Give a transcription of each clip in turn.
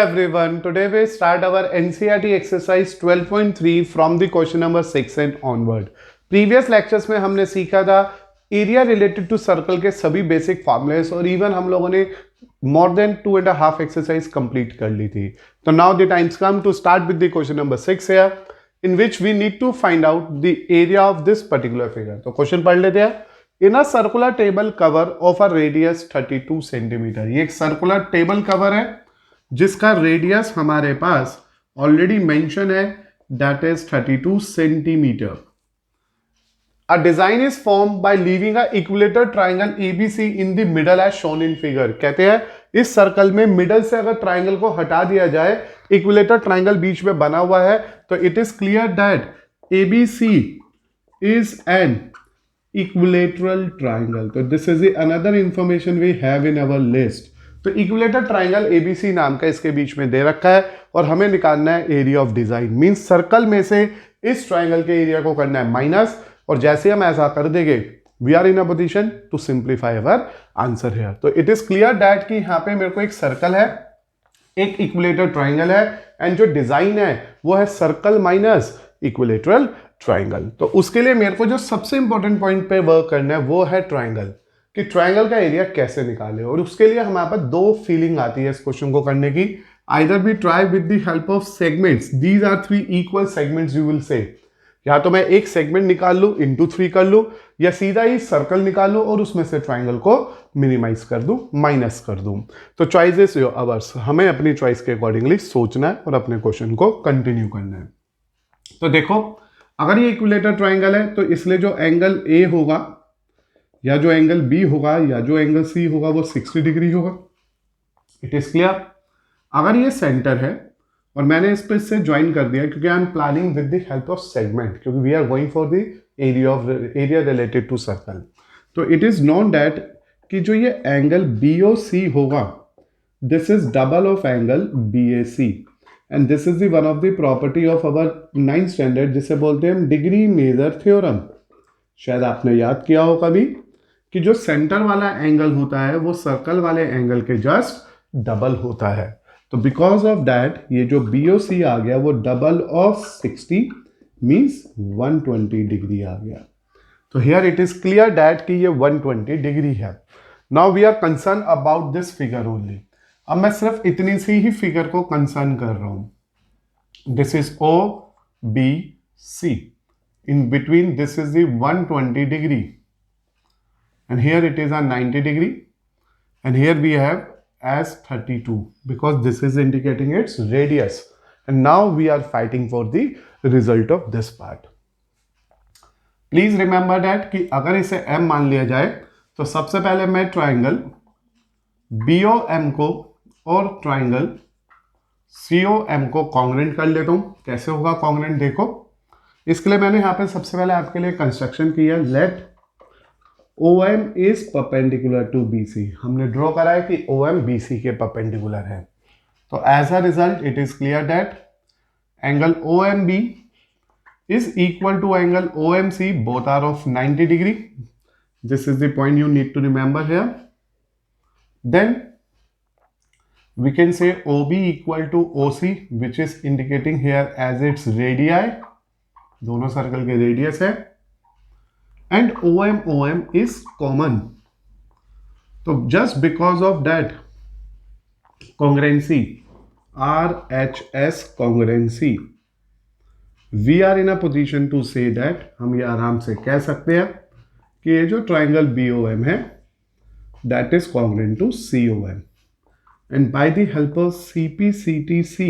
Everyone, today we start our NCERT exercise 12.3 from the question number 6 and onward. Previous lectures में हमने सीखा था area related to circle के सभी basic formulas और इवन हम लोगों ने मोर देन 2.5 एक्सरसाइज कंप्लीट कर ली थी. तो now the time's come to start with the question number 6 here in which we need to find out the area of this particular figure. तो question पढ़ लेते हैं. In a circular table cover of a radius 32 centimetre. ये एक circular table cover है जिसका radius हमारे पास already mention है, that is 32 centimetre. A design is formed by leaving a equilateral triangle ABC in the middle as shown in figure. कहते हैं इस circle में मिडल से अगर ट्राइंगल को हटा दिया जाए, इक्विलेटरल ट्राइंगल बीच में बना हुआ है, तो it is clear that ABC is an equilateral triangle. तो this is another information we have in our list. तो इक्विलेटरल ट्राइंगल ABC नाम का इसके बीच में दे रखा है और हमें निकालना है area of design. Means circle में से इस ट्राइंगल के एरिया को करना है माइनस, और जैसे हम ऐसा कर देंगे we are in a position to simplify our answer here. तो इट इज क्लियर दैट कि यहां पे मेरे को एक सर्कल है, एक इक्विलेटरल ट्राइंगल है, एंड जो डिजाइन है वो है सर्कल माइनस इक्विलेटरल ट्राइंगल. तो उसके लिए मेरे को जो सबसे इंपॉर्टेंट पॉइंट पे वर्क करना है वो है ट्राइंगल, कि ट्राइंगल का एरिया कैसे निकाले. और उसके लिए हमारे पास दो फीलिंग आती है इस क्वेश्चन को करने की. Either we try with the help of segments, these are 3 equal segments you will say. या तो मैं एक सेगमेंट निकाल लूं, इंटू 3 कर लूं, या सीधा ही सर्कल निकाल लूं और उसमें से ट्राइंगल को मिनिमाइज कर दूं, माइनस कर दूं. तो चॉइस इज अवर्स. हमें अपनी चॉइस के अकॉर्डिंगली सोचना है और अपने क्वेश्चन को कंटिन्यू करना है. तो देखो, अगर ये इक्विलेटरल ट्राइंगल है तो इसलिए जो एंगल ए होगा या जो एंगल बी होगा या जो एंगल सी होगा वो 60 डिग्री होगा. It is clear. अगर ये सेंटर है और मैंने इस पे इससे ज्वाइन कर दिया क्योंकि I am planning with the help of segment, क्योंकि we are going for the area related to circle. तो इट इज नोन दैट कि जो ये एंगल BOC होगा, this is double of angle BAC, and this is the one of the property of our 9th standard जिसे बोलते हैं हम degree major theorem. शायद आपने याद किया हो कभी कि जो सेंटर वाला एंगल होता है वो सर्कल वाले एंगल के जस्ट डबल होता है. तो बिकॉज ऑफ दैट ये जो BOC आ गया वो डबल ऑफ 60 मीन्स 120 डिग्री आ गया. तो here it is clear that कि ये 120 डिग्री है. Now we are concern about this figure only. अब मैं सिर्फ इतनी सी ही फिगर को कंसर्न कर रहा हूं. This is OBC. In between this is the 120 degree, and here it is a 90 degree, and here we have as 32 because this is indicating its radius, and now we are fighting for the result of this part. Please remember that कि अगर इसे M मान लिया जाए तो सबसे पहले मैं ट्राइंगल BOM को और ट्राइंगल COM को कॉन्ग्रेंट कर लेता हूं. कैसे होगा कॉन्ग्रेंट देखो. इसके लिए मैंने यहाँ पे सबसे पहले आपके लिए कंस्ट्रक्शन किया. Let OM is perpendicular to BC. हमने ड्रॉ करा है कि OM BC के परपेंडिकुलर है. तो as a result it is clear that angle OMB is equal to angle OMC, both are of 90 degree. This is the point you need to remember here. Then we can say OB equal to OC, which is indicating here as its radii. दोनों circle के radius है. And OM is common. तो just because of that congruency, RHS congruency, we are in a position to say that हम ये आराम से कह सकते हैं कि ये जो ट्राइंगल BOM है that is congruent to COM. And by the help of CPCTC,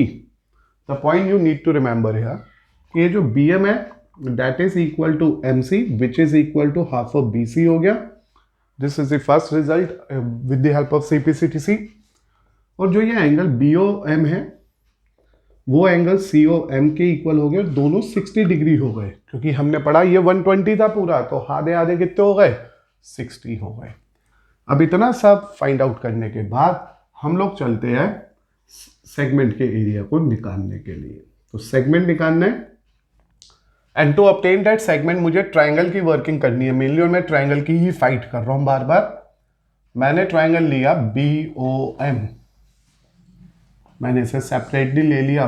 the point you need to remember here, ये जो BM है that is equal to MC which is equal to half of BC हो गया. This is the first result with the help of CPCTC. और जो ये angle BOM है वो एंगल COM के इक्वल हो गया. दोनों 60 डिग्री हो गए क्योंकि हमने पढ़ा ये 120 था पूरा, तो आधे आधे कितने हो गए, 60 हो गए. अब इतना सब फाइंड आउट करने के बाद हम लोग चलते हैं सेगमेंट के एरिया को निकालने के लिए. तो सेगमेंट निकालना है, and to obtain that segment मुझे ट्राइंगल की वर्किंग करनी है मेनली, और मैं ट्राइंगल की ही फाइट कर रहा हूं बार बार. मैंने ट्राइंगल लिया BOM. मैंने इसे सेपरेटली ले लिया,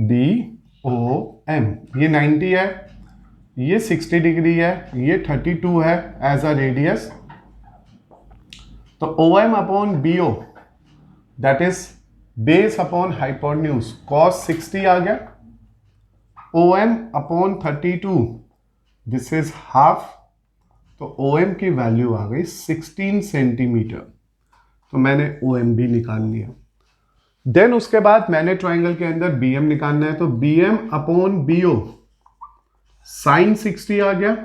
BOM, ये 90 है, ये 60 डिग्री है, ये 32 है एज अ रेडियस। तो OM upon BO that is base upon hypotenuse, cos 60 आ गया। OM upon 32 this is half, तो OM की वैल्यू आ गई 16 सेंटीमीटर। तो मैंने OM भी निकाल लिया। देन उसके बाद मैंने ट्राइंगल के अंदर BM निकालना है, तो BM अपॉन BO साइन 60 आ गया,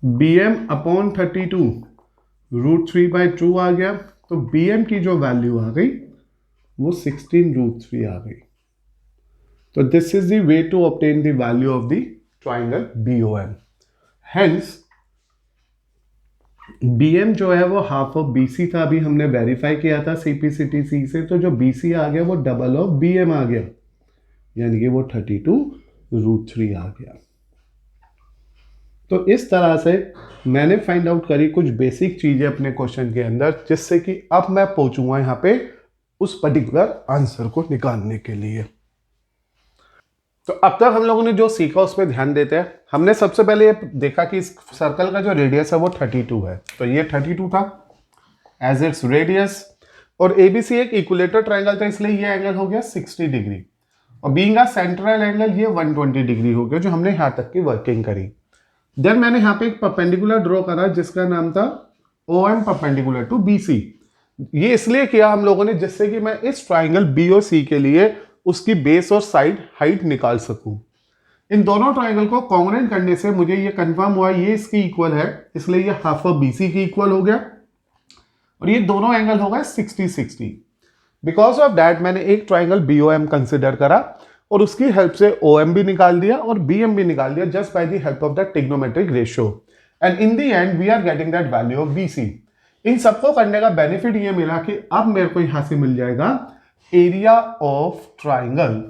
BM अपॉन 32 √3/2 आ गया। तो BM की जो वैल्यू आ गई वो 16 √3 आ गई। तो this is the way to obtain the value of the triangle BOM। Hence BM जो है वो हाफ ऑफ BC था, अभी हमने वेरीफाई किया था CPCTC से, तो जो BC आ गया वो डबल ऑफ BM आ गया, यानी कि वो 32 √3 आ गया। तो इस तरह से मैंने फाइंड आउट करी कुछ बेसिक चीजें अपने क्वेश्चन के अंदर, जिससे कि अब मैं पहुंचूंगा यहाँ पे उस पर्टिकुलर आंसर को निकालने के लिए। तो अब तक हम लोगों ने जो सीखा उस पर ध्यान देते हैं। हमने सबसे पहले ये देखा कि इस सर्कल का जो रेडियस है वो 32 है, तो ये 32 था एज इट्स रेडियस, और ABC एक इक्विलेटर ट्राइंगल था, इसलिए ये एंगल हो गया 60 डिग्री, और बीइंग अ सेंट्रल एंगल ये 120 डिग्री हो गया, जो हमने यहाँ तक की वर्किंग करी। देन मैंने यहाँ पे एक परपेंडिकुलर ड्रॉ करा जिसका नाम था OM परपेंडिकुलर टू BC। ये इसलिए किया हम लोगों ने जिससे कि मैं इस ट्राइंगल BOC के लिए उसकी बेस और साइड हाइट निकाल सकूं। इन दोनों ट्राइंगल को कॉन्ग्रुएंट करने से मुझे ये कंफर्म हुआ ये इसकी इक्वल है, इसलिए ये हाफ ऑफ BC की इक्वल हो गया, और ये दोनों एंगल हो गए 60-60। बिकॉज ऑफ दैट मैंने एक ट्राइंगल BOM कंसिडर करा और उसकी हेल्प से OM भी निकाल दिया और BM भी निकाल दिया, just by the help of the trigonometric ratio, and in the end we are getting that value of BC। इन सबको करने का बेनिफिट ये मिला कि अब मेरे को यहां से मिल जाएगा एरिया ऑफ ट्राइंगल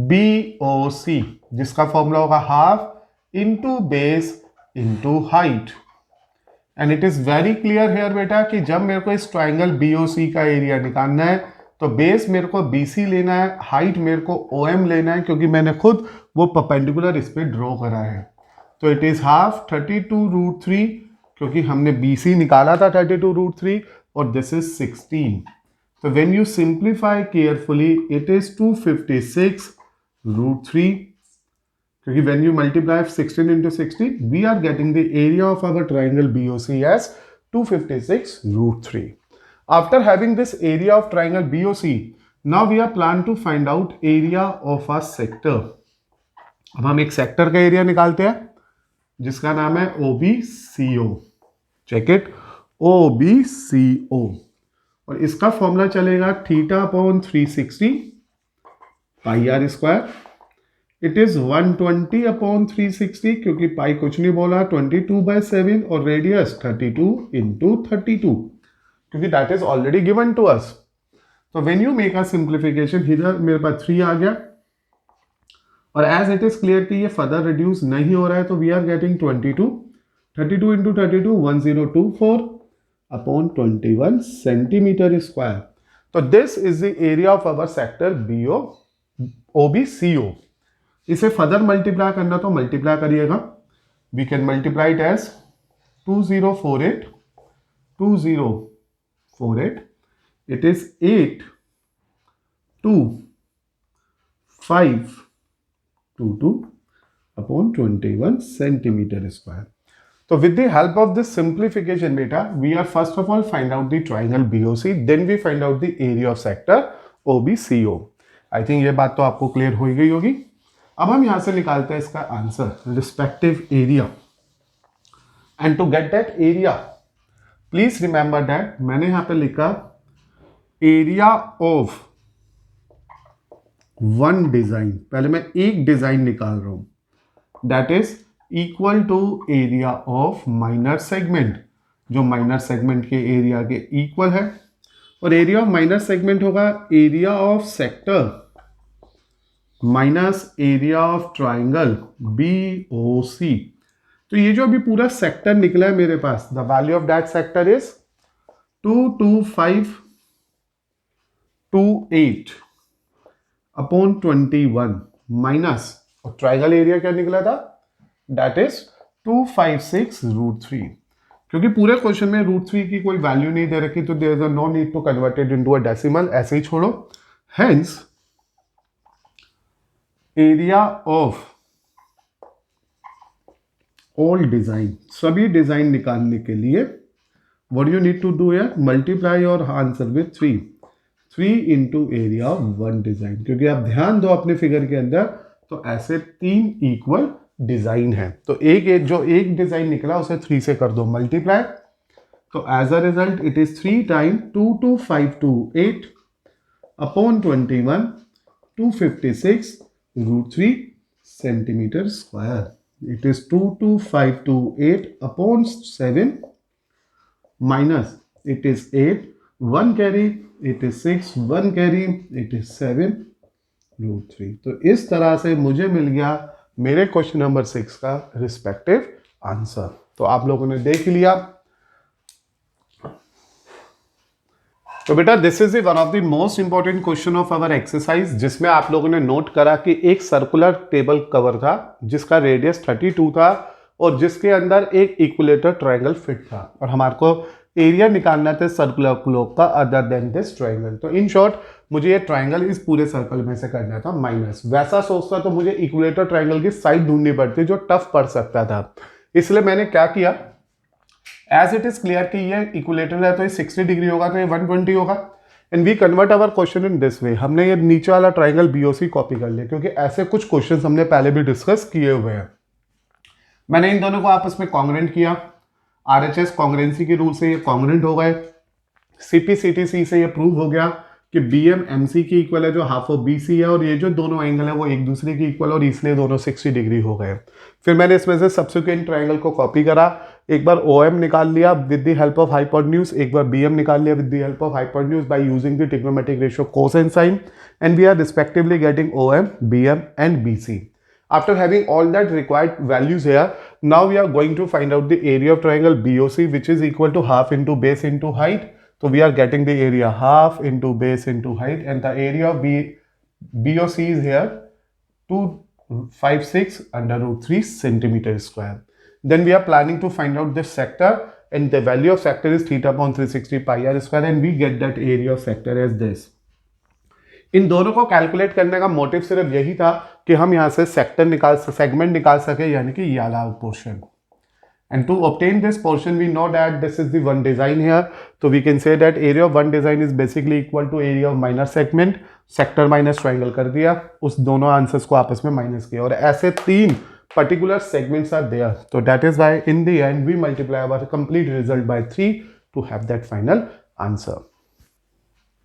BOC, जिसका फॉर्मूला होगा half into base into height. And it is very clear here बेटा कि जब मेरे को इस ट्राइंगल BOC का एरिया निकालना है तो बेस मेरे को BC लेना है, हाइट मेरे को OM लेना है, क्योंकि मैंने खुद वो परपेंडिकुलर इस पे ड्रॉ करा है। तो इट इज हाफ 32 √3, क्योंकि हमने BC निकाला था 32 √3, और दिस इज 16। तो when you simplify carefully it is 256 √3, क्योंकि when you multiply 16 into 60 we are getting the area of our triangle BOC as 256 √3. After having this area of triangle BOC, now we are plan to find out area of a sector. अब हम एक sector का area निकालते हैं जिसका नाम है OBCO। Check it, OBCO, और इसका फॉर्मूला चलेगा θ/360 πr²। इट इज 120/360, क्योंकि पाई कुछ नहीं बोला, 22/7, और रेडियस 32 into 32, क्योंकि that is already given to us. तो when you make a simplification, इधर मेरे पास 3 आ गया, और एज इट इज क्लियर कि ये फर्दर रिड्यूस नहीं हो रहा है, तो we are getting 32 into 32 1024/21 centimetre square. तो this is the area of our sector OBCO। इसे फर्दर मल्टीप्लाई करना तो मल्टीप्लाई करिएगा, we can multiply it as 2048 it is 822522/21 centimetre square. तो with the help of this simplification बेटा, we are first of all find out the triangle BOC, then we find out the area of sector OBCO। I think ये बात तो आपको clear हो गई होगी। अब हम यहां से निकालते हैं इसका आंसर, respective area, and to get that area please remember that मैंने यहां पे लिखा एरिया ऑफ वन डिजाइन। पहले मैं एक डिजाइन निकाल रहा हूं, that is equal to area of minor segment, जो माइनर सेगमेंट के एरिया के इक्वल है, और एरिया ऑफ माइनर सेगमेंट होगा area of sector minus area of triangle BOC। तो ये जो अभी पूरा सेक्टर निकला है मेरे पास, the value of that sector is 2258 upon 21 minus, और ट्राइंगल एरिया क्या निकला था, दैट इज 256√3। क्योंकि पूरे क्वेश्चन में √3 की कोई वैल्यू नहीं दे रखी, तो there is no need to convert it into a decimal, ऐसे ही छोड़ो। Hence area of all design, सभी डिजाइन निकालने के लिए what you need to do है, multiply your answer with 3 into area of one design. क्योंकि आप ध्यान दो अपने फिगर के अंदर, तो ऐसे 3 इक्वल डिजाइन है, तो जो एक डिजाइन निकला उसे 3 से कर दो मल्टीप्लाई, तो as a result it is 3 time 22528 upon 21 256√3 centimetre square. It is 22528 upon 7 minus it is 8 1 carry, it is 6 1 carry, it is 7√3। तो इस तरह से मुझे मिल गया मेरे क्वेश्चन नंबर 6 का रिस्पेक्टिव आंसर। तो आप लोगों ने देख लिया। तो बेटा this is one of the most important question of our exercise, जिसमें आप लोगों ने नोट करा कि एक सर्कुलर टेबल कवर था जिसका रेडियस 32 था और जिसके अंदर एक इक्विलेटर ट्रायंगल फिट था, और हमारे को एरिया निकालना था सर्कुलर ग्लोब का अदर देन दिस ट्रायंगल। तो इन शॉर्ट मुझे ये ट्रायंगल इस पूरे सर्कल में से करना था माइनस। वैसा सोचता तो मुझे इक्विलेटर ट्रायंगल की साइड ढूंढनी पड़ती जो टफ पड़ सकता था, इसलिए मैंने क्या किया, एज इट इज क्लियर कि ये इक्विलेटर है तो ये 60 डिग्री होगा तो ये 120 होगा, and we convert our question in this way. हमने ये नीचे वाला ट्रायंगल बीओसी कॉपी कर लिया, क्योंकि ऐसे कुछ क्वेश्चन हमने पहले भी डिस्कस किए हुए हैं। मैंने इन दोनों को आपस में कॉन्ग्रेंट किया, आरएचएस कॉन्ग्रेंसी के रूल से ये कॉन्ग्रेंट हो गए, सीपीसीटीसी से ये प्रूव हो गया कि बीएम एमसी की इक्वल है जो हाफ ऑफ बीसी है, और ये जो दोनों एंगल है वो एक दूसरे की इक्वल, और इसलिए दोनों 60 डिग्री हो गए। फिर मैंने इसमें से सब्सिक्वेंट ट्रायंगल को कॉपी करा, एक बार ओएम निकाल लिया with the help of hypotenuse, एक बार बीएम निकाल लिया with the help of hypotenuse by using the trigonometric ratio cos and sine, and we are respectively getting OM, BM and BC. After having all that required values here, now we are going to find out the area of triangle BOC, which is equal to half into base into height. So we are getting the area half into base into height, and the area of BOC is here 256 under root 3 centimeter square. Then we are planning to find out the sector, and the value of sector is theta upon 360 pi r square, and we get that area of sector as this. इन दोनों को calculate करने का motive सिर्फ यही था कि हम यहाँ से सेगमेंट निकाल सके, यानी कि ये वाला portion. And to obtain this portion we know that this is the one design here, तो we can say that area of one design is basically equal to area of minor segment, sector minus triangle कर दिया, उस दोनों answers को आपस में minus किया, और ऐसे 3 पर्टिकुलर सेगमेंट्स आर देयर। तो that is why in the end we multiply our complete result by 3 to have that final answer.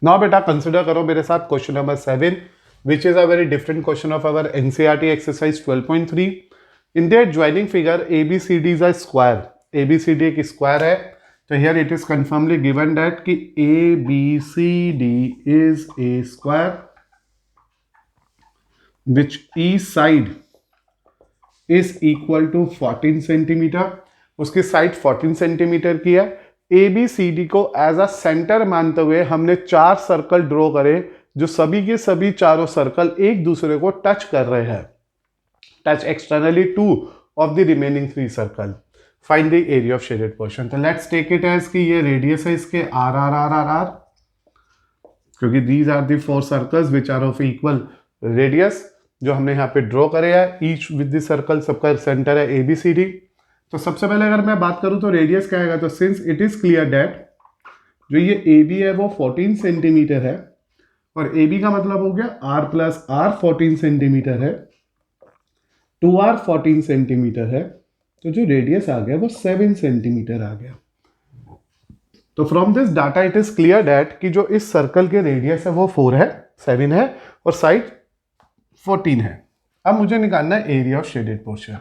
Now बेटा कंसिडर करो मेरे साथ question number 7, which is a very different question of our NCERT exercise 12.3। In there joining figure ABCD is a square, ABCD एक square है, तो here it is confirmly given that कि ABCD is a square which each side is equal to 14 centimetre, उसकी side 14 centimetre की है। ABCD को as a centre मानते हुए हमने 4 सर्कल ड्रॉ करे, जो सभी के सभी चारों सर्कल एक दूसरे को टच कर रहे हैं, touch externally 2 of the remaining 3 circle. Find the area of shaded portion. तो लेट्स टेक इट एज कि ये रेडियस है इसके R, क्योंकि these are the 4 circles which are of equal radius जो हमने यहाँ पे ड्रॉ करे है, ईच विद द सर्कल, सबका सेंटर है ABCD। तो सबसे पहले अगर मैं बात करूं तो रेडियस क्या आएगा, तो since it is clear that जो ये AB है वो 14 सेंटीमीटर है, और AB का मतलब हो गया R प्लस R 14 सेंटीमीटर है, 2R 14 सेंटीमीटर है, तो जो रेडियस आ गया वो 7 सेंटीमीटर आ गया। तो from this data it is clear that कि जो इस सर्कल के रेडियस है वो 4 है, 7 है, और साइड 14 है। अब मुझे निकालना है area of shaded portion.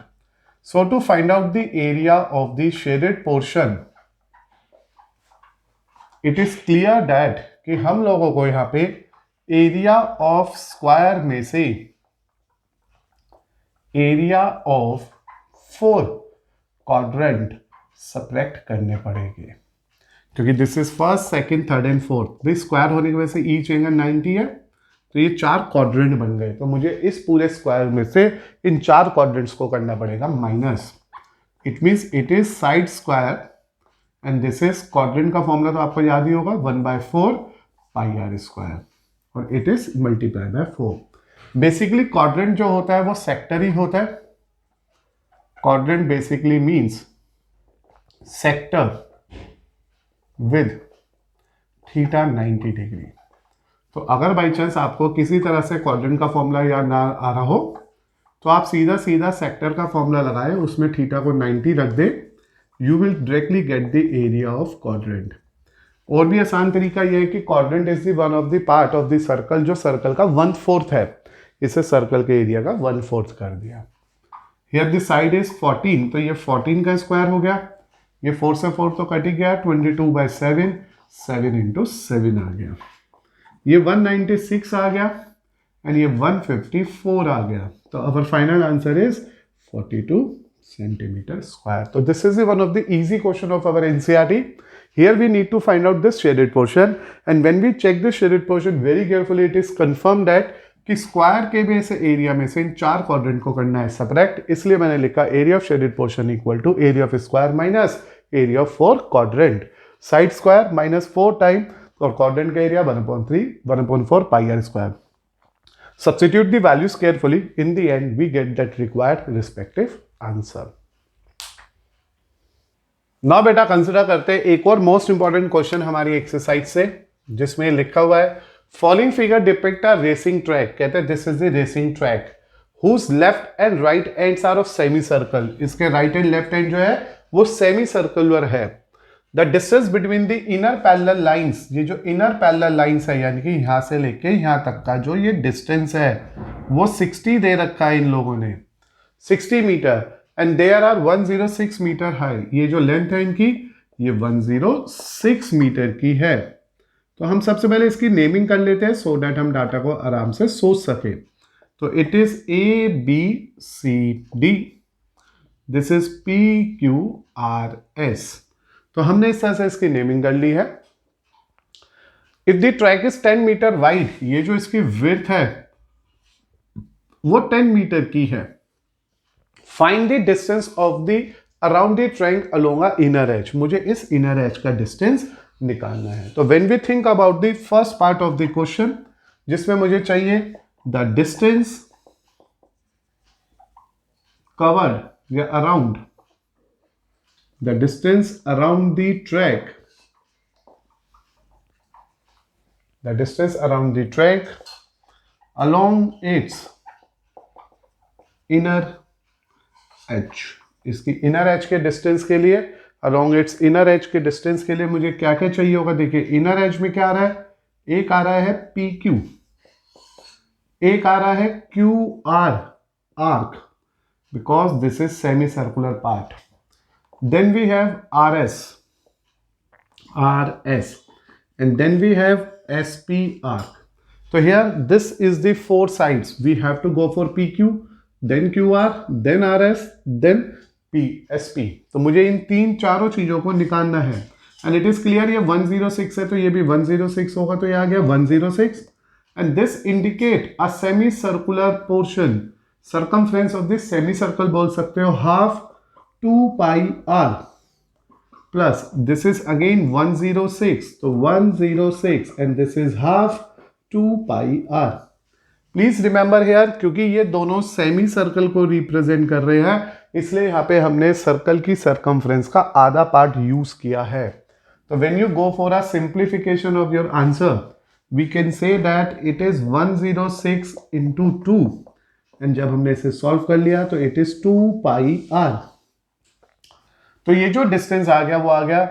So to find out the area of the shaded portion, it is clear that कि हम लोगों को यहाँ पे एरिया ऑफ स्क्वायर में से एरिया ऑफ 4 क्वाड्रेंट सब्ट्रैक्ट करने पड़ेंगे, क्योंकि this is first, second, third and fourth. This square होने की वजह से ईच एंगल 90 है, तो ये 4 क्वाड्रेंट बन गए। तो मुझे इस पूरे स्क्वायर में से इन 4 क्वाड्रेंट्स को करना पड़ेगा minus. It means it is side square and this is quadrant का फॉर्मूला तो आपको याद ही होगा 1/4 पाई आर स्क्वायर, और it is multiply by 4। Basically quadrant जो होता है वो सेक्टर ही होता है। Quadrant basically means sector with theta 90 degree. तो अगर बाई चांस आपको किसी तरह से क्वाड्रेंट का फॉर्मूला याद ना आ रहा हो, तो आप सीधा सीधा सेक्टर का फॉर्मूला लगाए, उसमें थीटा को 90 रख दे, you will directly get the area of quadrant. और भी आसान तरीका यह है कि quadrant is the one of the part of the circle जो सर्कल का 1/4 है, इसे सर्कल के एरिया का 1/4 कर दिया। हियर द साइड इज 14, तो ये 14 का स्क्वायर हो गया। ये 4 से 4 तो कट ही गया, 22/7, 7 × 7 आ गया। ये 196 आ गया एंड ये 154 आ गया। तो our final answer is 42 centimeter square. So this is one of the easy question of our NCERT. Here we need to find out this shaded portion, and when we check the shaded portion very carefully, it is confirmed that कि square के base area में से इन 4 quadrant को करना है subtract, इसलिए मैंने लिखा area of shaded portion equal to area of square minus area of 4 quadrant. Side square minus 4 time और क्वाड्रेंट का area 1/3 1/4 pi are square. Substitute the values carefully. In the end, we get that required respective answer. Now बेटा consider करते हैं एक और most important question हमारी exercise से, जिसमें लिखा हुआ है following figure depict a racing track. कहते हैं this is the racing track whose left and right ends are of semi circle. इसके राइट एंड लेफ्ट एंड जो है वो सेमी सर्कुलर है। The distance between the inner parallel lines, ये जो inner parallel lines है यानी कि यहां से लेके यहां तक का जो ये डिस्टेंस है वो 60 दे रखा है इन लोगों ने, 60 metre, and there are 106 metre high. ये जो लेंथ है इनकी ये 106 मीटर की है। तो हम सबसे पहले इसकी नेमिंग कर लेते हैं सो दैट हम डाटा को आराम से सोच सके। तो it is ABCD, this is PQRS। तो हमने इस तरह से इसकी नेमिंग कर ली है। If the track is 10 metre wide, ये जो इसकी विड्थ है वो 10 मीटर की है। Find the distance of the around the track along a inner edge, मुझे इस इनर एज का डिस्टेंस निकालना है। तो when we think about the first part of the question, जिसमें मुझे चाहिए द डिस्टेंस कवर्ड या around, the distance around the track, the distance around the track along its inner edge। इसकी inner as के distance के लिए, along its inner edge के distance के लिए मुझे क्या क्या चाहिए होगा। देखिए इनर एज में क्या आ रहा है, एक आ रहा है PQ, एक आ रहा है QR arc, because this is semi circular part। Then we have RS, and then we have SP arc. So here this is the 4 sides. We have to go for PQ, then QR, then RS, then SP। तो मुझे इन 3-4 चीजों को निकालना है। And it is clear ये 106 है तो ये भी 106 होगा, तो ये आ गया 106। And this indicate a semi-circular portion, circumference of this semicircle बोल सकते हो half 2 pi r plus this is again 106, तो 106 and this is half 2 pi r। Please remember hair, क्योंकि ये दोनों सेमी सर्कल को रिप्रेजेंट कर रहे हैं, इसलिए यहाँ पे हमने सर्कल की सरकमफ्रेंस का आधा पार्ट यूज किया है। तो when you go for a simplification of your answer, we can say that it is 106 into 2, एंड जब हमने इसे सॉल्व कर लिया तो इट इज 2 pi r। तो ये जो डिस्टेंस आ गया वो आ गया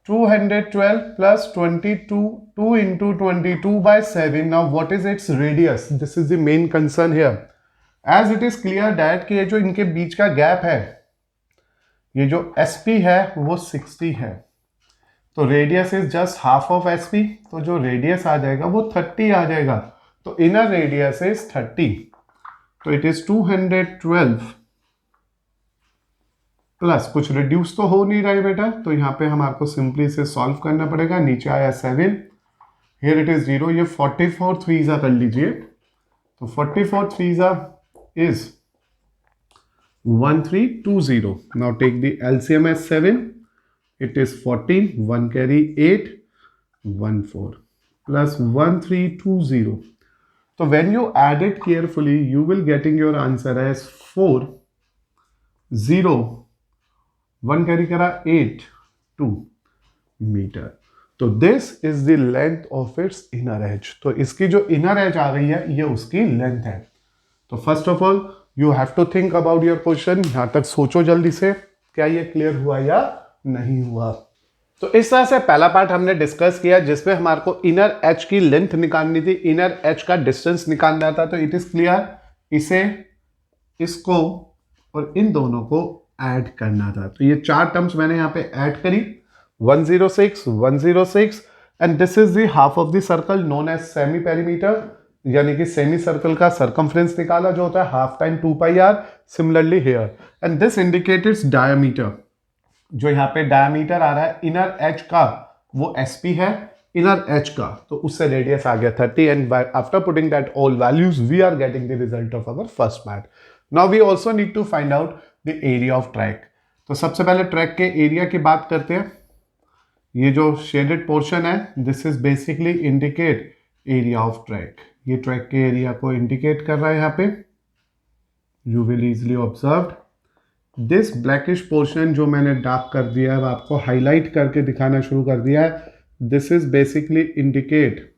212 plus 22, 2 into 22/7। Now what is its radius, this is the main concern here. As it is clear that कि ये जो इनके बीच का गैप है, ये जो SP है वो 60 है, तो radius is just half of SP, तो जो रेडियस आ जाएगा वो 30 आ जाएगा। तो इनर रेडियस इज 30, तो इट इज 212 प्लस कुछ रिड्यूस तो हो नहीं रहा है बेटा, तो यहाँ पे हमारे को सिंपली इसे सॉल्व करना पड़ेगा। नीचे आया 7, हियर इट इज 0, ये 44 थ्रीजा कर लीजिए, तो 44 थ्रीजा is 1320. Now take the LCM as 7, it is 14, 1 carry 8, 1 4 plus 1320. So when you add it carefully, you will getting your answer as 4 0 1 carry करा 8 2 मीटर। तो this is the length of its inner as. तो इसकी जो inner as आ गई है ये उसकी length है। तो first of all you have to think about your question. यहां तक सोचो जल्दी से, क्या ये क्लियर हुआ या नहीं हुआ। तो इस तरह से पहला पार्ट हमने डिस्कस किया जिसमें हमारे को इनर एज की लेंथ निकालनी थी, इनर एज का डिस्टेंस निकालना था। तो इट इज क्लियर, इसे इसको और इन दोनों को ऐड करना था। तो ये चार टर्म्स मैंने यहां पे ऐड करी, 106 106 and this is the half of the circle known as semi perimeter, यानी कि सेमी सर्कल का सर्कमफ्रेंस निकाला जो होता है half time 2 pi r. Similarly here and this indicates diameter, जो यहाँ पे डायमीटर आ रहा है इनर एज का वो एसपी है, इनर एज का तो उससे रेडियस आ गया 30 and after putting that all values we are getting the result of our first part. Now we also need to find out the area of track. तो सबसे पहले ट्रैक के एरिया की बात करते हैं। ये जो शेडेड पोर्शन है this is basically indicate area of track. ये ट्रैक के एरिया को इंडिकेट कर रहा है यहाँ पे। You will easily observe this blackish portion जो मैंने डार्क कर दिया है, आपको हाईलाइट करके दिखाना शुरू कर दिया है। This is basically indicate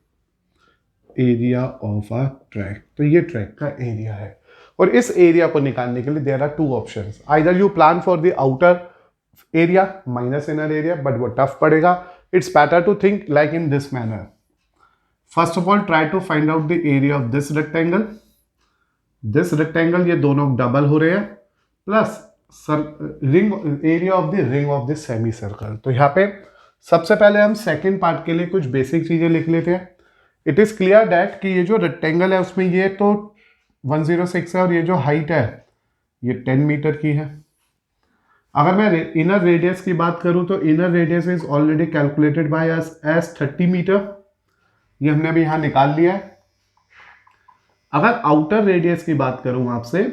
area of a track. तो ये ट्रैक का एरिया है और इस एरिया को निकालने के लिए there are two options. Either you plan for the outer area minus inner area, but वो टफ पड़ेगा। It's better to think like in this manner. First of all try to find out the area of this rectangle. This rectangle ये दोनों double हो रहे हैं, plus ring area of the ring of the semi circle. तो यहाँ पे सबसे पहले हम सेकेंड पार्ट के लिए कुछ बेसिक चीजें लिख लेते हैं। इट इज क्लियर दैट कि ये जो रेक्टेंगल है उसमें ये तो 106 है और ये जो हाइट है ये 10 मीटर की है। अगर मैं इनर रेडियस की बात करूं तो inner radius is already calculated by us as 30 metre, ये हमने अभी यहां निकाल लिया है। अगर आउटर रेडियस की बात करूं आपसे,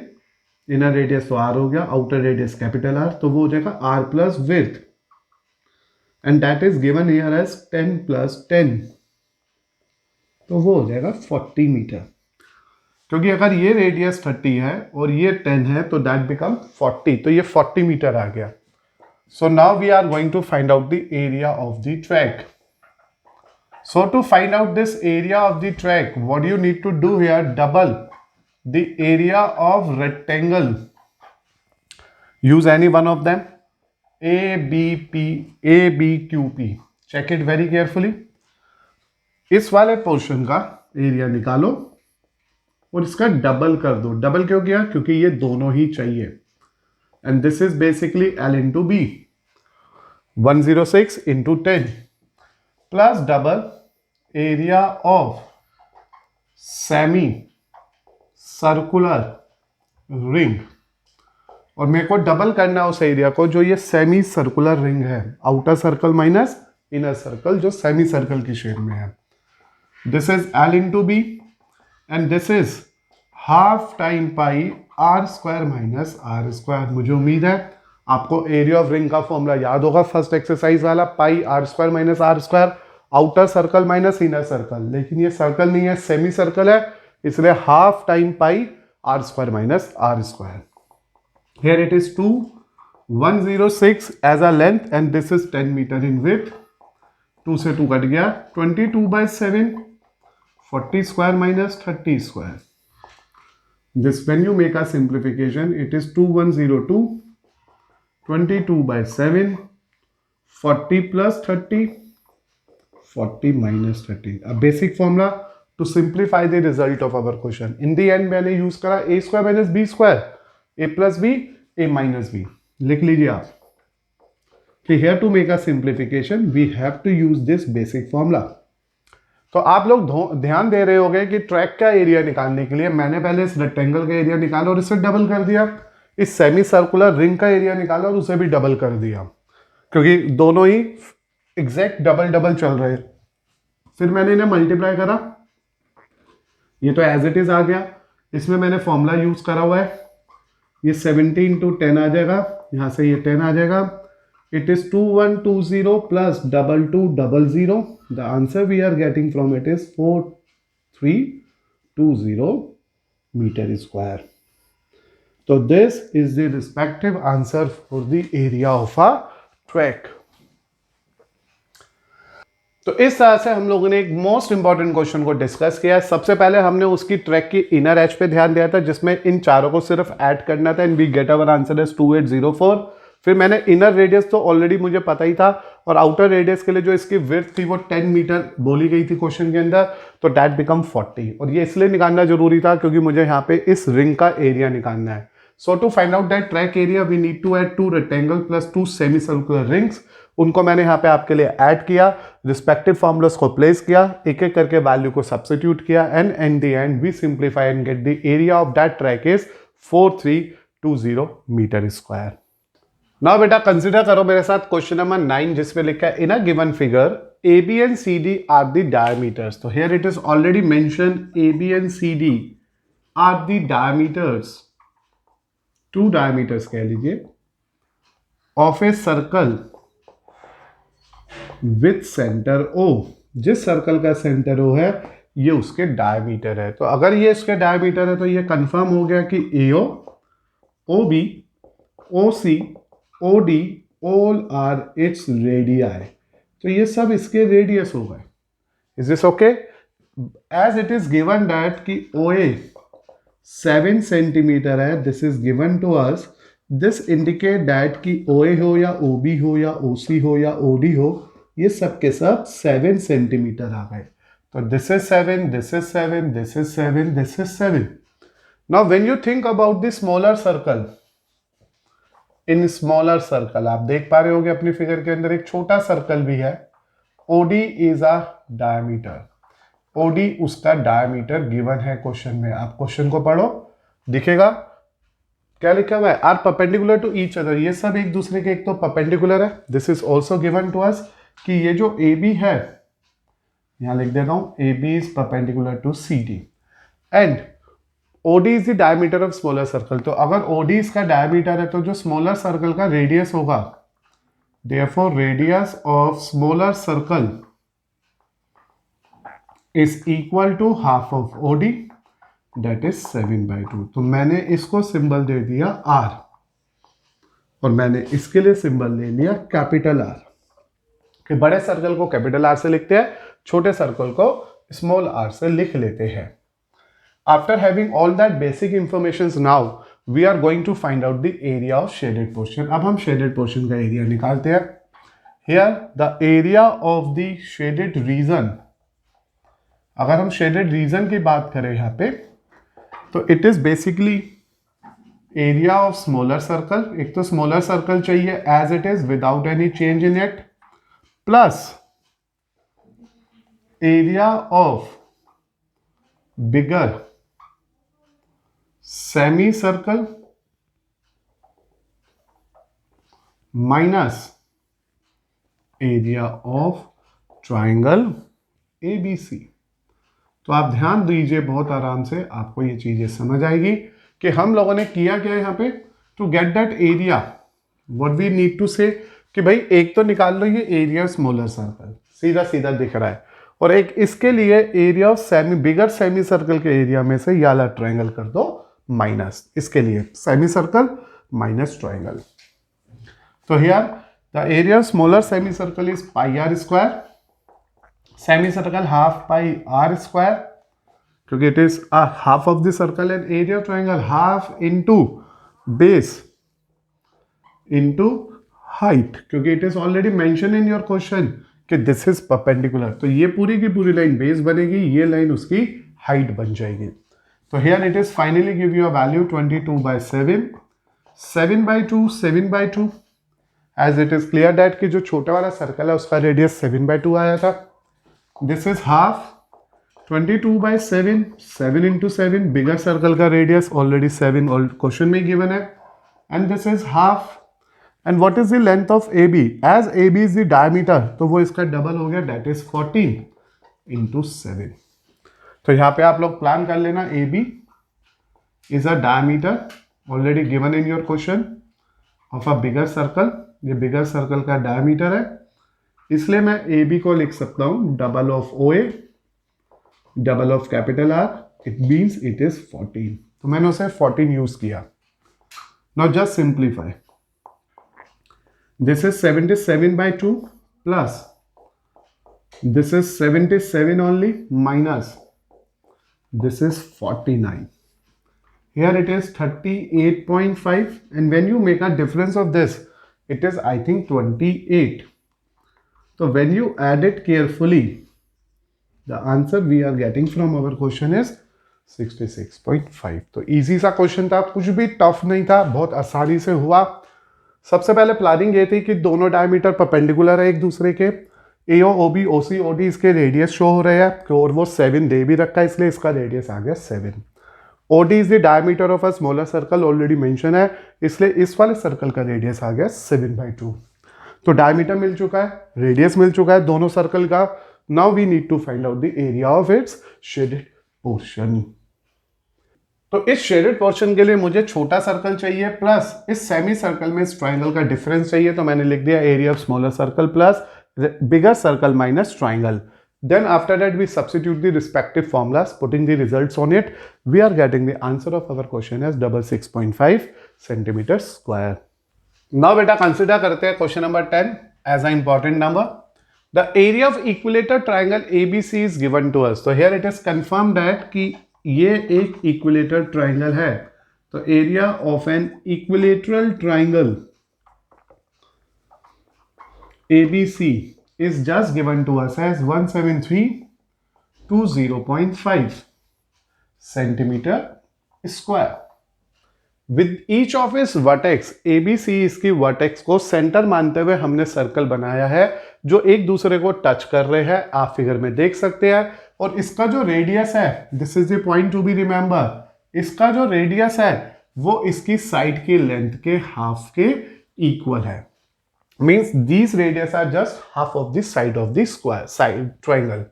इनर रेडियस तो आर हो गया, आउटर रेडियस कैपिटल आर, तो वो हो जाएगा r plus width and that is given here as 10 plus 10, तो वो हो जाएगा 40 मीटर। क्योंकि अगर ये रेडियस 30 है और ये 10 है तो दैट बिकम 40, तो ये 40 मीटर आ गया। So now we are going to find out the area of the track. So to find out this area of the track, what you need to do here, double the area of rectangle, use any one of them, ABQP, check it very carefully। इस वाले portion का area निकालो और इसका double कर दो। Double क्यों किया, क्योंकि ये दोनों ही चाहिए and this is basically L into b, 106 into 10 plus double area of semi circular ring, और मेरे को डबल करना है उस एरिया को जो ये सेमी सर्कुलर रिंग है, outer circle minus inner circle जो सेमी सर्कल की शेप में है। This is L into B and this is half time pi are square minus are square. मुझे उम्मीद है आपको एरिया ऑफ रिंग का फॉर्मूला याद होगा फर्स्ट एक्सरसाइज वाला, pi are square minus are square, outer circle minus inner circle. लेकिन ये सर्कल नहीं है, सेमी सर्कल है, इसलिए half time pi are square minus are square. Here it is 2 106 as a length and this is 10 metre in width. 2 से 2 cut गया, 22/7 40 square minus 30 square. This when you make a simplification it is 2102 22/7 40 plus 30 40 minus 30। अब basic formula to simplify the result of our question. In the end मैंने use करा a square minus b square, a plus b a minus b. लिख लीजिए आप कि here to make a simplification we have to use this basic formula। तो आप लोग ध्यान दे रहे होंगे कि ट्रैक का एरिया निकालने के लिए मैंने पहले इस रेक्टेंगल का एरिया निकाला और इसे डबल कर दिया। इस सेमी सर्कुलर रिंग का एरिया निकाला और उसे भी डबल कर दिया, क्योंकि दोनों ही एग्जैक्ट डबल डबल चल रहे हैं। फिर मैंने इन्हें मल्टीप्लाई करा, ये तो एज इट इज आ गया। इसमें मैंने फॉर्मूला यूज करा हुआ है, ये 70 इंटू 10 आ जाएगा, यहां से ये 10 आ जाएगा। It is 2120 plus 2200। The answer we are getting from it is 4320 metre square. तो this is the respective answer for the area of a track. तो इस तरह से हम लोगों ने एक मोस्ट इंपॉर्टेंट क्वेश्चन को डिस्कस किया। सबसे पहले हमने उसकी ट्रैक की इनर एज पे ध्यान दिया था, जिसमें इन चारों को सिर्फ ऐड करना था, and we get our answer is 2804। फिर मैंने इनर रेडियस तो ऑलरेडी मुझे पता ही था, और आउटर रेडियस के लिए जो इसकी विड्थ थी वो 10 मीटर बोली गई थी क्वेश्चन के अंदर, तो दैट बिकम 40। और ये इसलिए निकालना जरूरी था क्योंकि मुझे यहाँ पे इस रिंग का एरिया निकालना है। So to find out that track area we need to add 2 rectangle plus 2 semi circular rings. उनको मैंने यहाँ पे आपके लिए ऐड किया, रिस्पेक्टिव फॉर्मूलास को प्लेस किया, एक एक करके वैल्यू को सब्स्टिट्यूट किया, and in the end we simplify and get the area of that track is 4320 metre square. Now बेटा कंसिडर करो मेरे साथ क्वेश्चन नंबर 9, जिसमें लिखा है in a given figure AB and CD are the diameters. तो here it is already mention AB and CD are the diameters, 2 diameters कह लीजिए, of a circle with centre O। जिस सर्कल का centre O है ये उसके diameter है। तो अगर ये इसके डायमीटर है तो ये कंफर्म हो गया कि AO, OB, OC, OD all are its radii. तो ये सब इसके रेडियस हो गए। Is this okay? As it is given that कि OA 7 सेंटीमीटर है, this is given to us, this indicate that कि OA हो या OB हो या OC हो या OD हो, ये सब के सब 7 सेंटीमीटर आ गए। तो this is 7, this is 7, this is 7, this is 7। Now when you think about the smaller circle, in smaller circle आप देख पा रहे होंगे अपनी फिगर के अंदर एक छोटा सर्कल भी है, OD is a diameter. OD उसका डायमीटर गिवन है क्वेश्चन में। आप क्वेश्चन को पढ़ो, दिखेगा क्या लिखा हुआ है, are perpendicular to each other. ये सब एक दूसरे के एक तो परपेंडिकुलर है। This is also given to us कि ये जो AB है, यहां लिख देता हूं, AB is perpendicular to CD and OD is the diameter of smaller circle. तो अगर OD इसका डायमीटर है तो जो स्मॉलर सर्कल का रेडियस होगा, therefore radius of smaller circle is equal to half of OD, that is 7/2। तो मैंने इसको सिंबल दे दिया R और मैंने इसके लिए सिंबल ले लिया कैपिटल R। कि बड़े सर्कल को कैपिटल R से लिखते हैं, छोटे सर्कल को स्मॉल r से लिख लेते हैं। After having all that basic information, now we are going to find out the area of shaded portion. अब हम शेडेड पोर्शन का एरिया निकालते हैं। Here the area of the shaded region, अगर हम शेडेड रीजन की बात करें यहाँ पे, तो it is basically area of smaller circle. एक तो स्मॉलर सर्कल चाहिए as it is without any change in it, plus area of bigger semi circle minus area of triangle ABC। तो आप ध्यान दीजिए बहुत आराम से, आपको ये चीजें समझ आएगी कि हम लोगों ने किया क्या यहां पे। To get that area what we need to say कि भाई एक तो निकाल लो ये एरिया स्मॉलर सर्कल, सीधा सीधा दिख रहा है, और एक इसके लिए area of semi bigger semi circle के एरिया में से ये वाला ट्रायंगल कर दो माइनस, इसके लिए सेमी सर्कल माइनस ट्रायंगल। तो here the area of smaller semi circle is pi r square, semi circle half pi r square, क्योंकि it is half of the circle, and area of triangle half into base into height, क्योंकि it is already mention in your question कि this is perpendicular. तो ये पूरी की पूरी line base बनेगी, ये लाइन उसकी हाइट बन जाएगी। तो here it is finally give you a value 22/7, 7/2, 7/2, as it is clear that कि जो छोटा वाला सर्कल है उसका रेडियस 7/2 आया था। This is half 22/7, 7 into 7, bigger circle का रेडियस ऑलरेडी 7 क्वेश्चन में गिवन है, and this is half. And what is the length of AB? As AB is the diameter, तो वो इसका डबल हो गया, that is 14 into 7. तो यहाँ पे आप लोग प्लान कर लेना, AB is a diameter already given in your question of a bigger circle. ये bigger circle का diameter है, इसलिए मैं AB को लिख सकता हूँ double of OA, double of capital R. It means it is 14. तो मैंने उसे 14 यूज किया. Now just simplify. This is 77 by 2 plus this is 77 only minus this is 49. Here it is 38.5, and when you make a difference of this, it is I think 28. So when you add it carefully, the answer we are getting from our question is 66.5. तो easy सा question था, कुछ भी tough नहीं था, बहुत आसानी से हुआ. सबसे पहले प्लानिंग ये थी कि दोनों डायमीटर परपेंडिकुलर है एक दूसरे के. AO, OB, OC, OD इसके रेडियस शो हो रहे हैं और वो 7 दे भी रखा है, इसलिए इसका रेडियस आ गया 7. OD is the diameter of a smaller circle, already mention है, इसलिए इस वाले सर्कल का रेडियस आ गया 7/2. तो डायमीटर मिल चुका है, रेडियस मिल चुका है दोनों सर्कल का. Now we need to find out the area of its shaded portion. तो इस शेडेड पोर्शन के लिए मुझे छोटा सर्कल चाहिए प्लस इस सेमी सर्कल में इस ट्राइंगल का डिफरेंस चाहिए. तो मैंने लिख दिया area of smaller circle plus bigger circle minus triangle. Then after that we substitute the respective formulas, putting the results on it. We are getting the answer of our question as 66.5 centimeter square. Now beta consider करते हैं question number 10 as an important number. The area of equilateral triangle ABC is given to us. So here it is confirmed that कि ये एक equilateral triangle है. तो area of an equilateral triangle ABC is just given to us as 17320.5 centimeter square. With each of its vertex, ABC इसकी vertex को centre मानते हुए हमने सर्कल बनाया है जो एक दूसरे को टच कर रहे हैं, आप फिगर में देख सकते हैं. और इसका जो रेडियस है, this is the point to be remember, इसका जो रेडियस है वो इसकी साइड की लेंथ के हाफ के इक्वल है. Means these radius are just half of the side of the side triangle,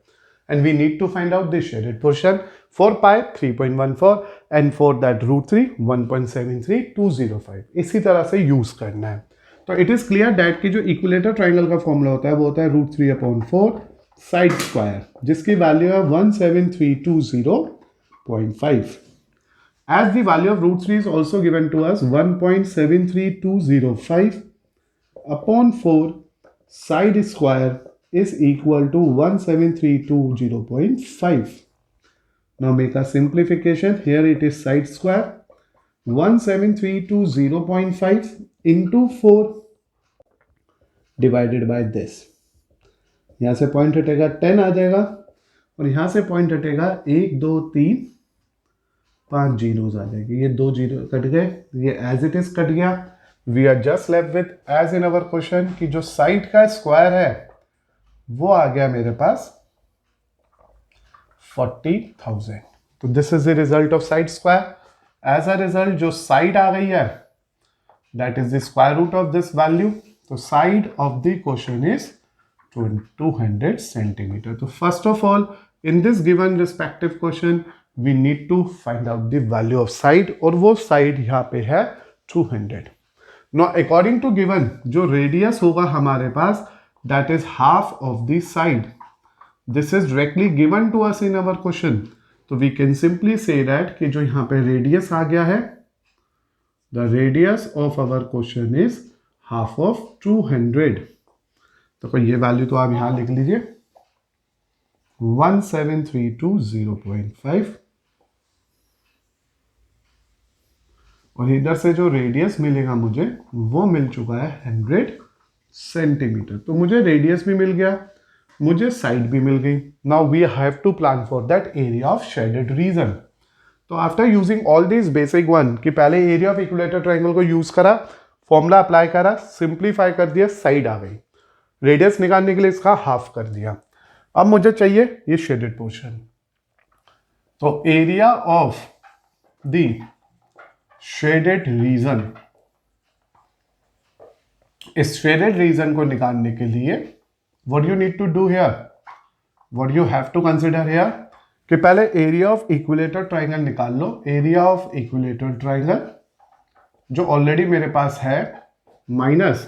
and we need to find out the shaded portion. For pi 3.14 and for that root 3 1.73205. इसी तरह से use करना है. तो इट इज क्लियर दैट कि जो equilateral triangle का formula होता है वो होता है √3/4 साइड स्क्वायर, जिसकी वैल्यू है 17320.5. As the value of √3 is also given to us 1.73205 upon 4 side square is equal to 17320.5. Now make a simplification. Here it is side square 17320.5 into 4 divided by this. यहाँ से point हटेगा 10 आ जाएगा और यहाँ से पॉइंट हटेगा 1 2 3 5 जीरोज आ जाएगी. ये 2 जीरो कट गए, ये एज इट इज कट गया. We are just left with as in our question कि जो साइड का स्क्वायर है वो आ गया मेरे पास 40,000. तो this is the result of side square. As a result जो साइड आ गई है that is the square root of this value. तो side of the question is 200 centimetre. तो first of all in this given respective question we need to find out the value of side, और वो side यहाँ पे है 200. Now according to given जो radius होगा हमारे पास that is half of the side. This is directly given to us in our question. तो we can simply say that कि जो यहाँ पे रेडियस आ गया है, the radius of our question is half of 200. तो ये वैल्यू तो आप यहाँ लिख लीजिए 17320.5. और इधर से जो रेडियस मिलेगा मुझे वो मिल चुका है 100 सेंटीमीटर. तो मुझे रेडियस भी मिल गया, मुझे साइड भी मिल गई. Now we have to plan for that area of shaded region. तो after using all this basic one कि पहले एरिया ऑफ इक्विलेटर ट्राइंगल को यूज करा, फॉर्मूला अप्लाई करा, सिंप्लीफाई कर दिया, साइड आ गई, रेडियस निकालने के लिए इसका हाफ कर दिया. अब मुझे चाहिए ये शेडेड पोर्शन. तो area of the shaded region इस शेडेड रीजन को निकालने के लिए what you need to do here, what you have to consider here कि पहले एरिया ऑफ इक्विलेटर ट्राइंगल निकाल लो। एरिया ऑफ इक्विलेटर ट्राइंगल जो ऑलरेडी मेरे पास है minus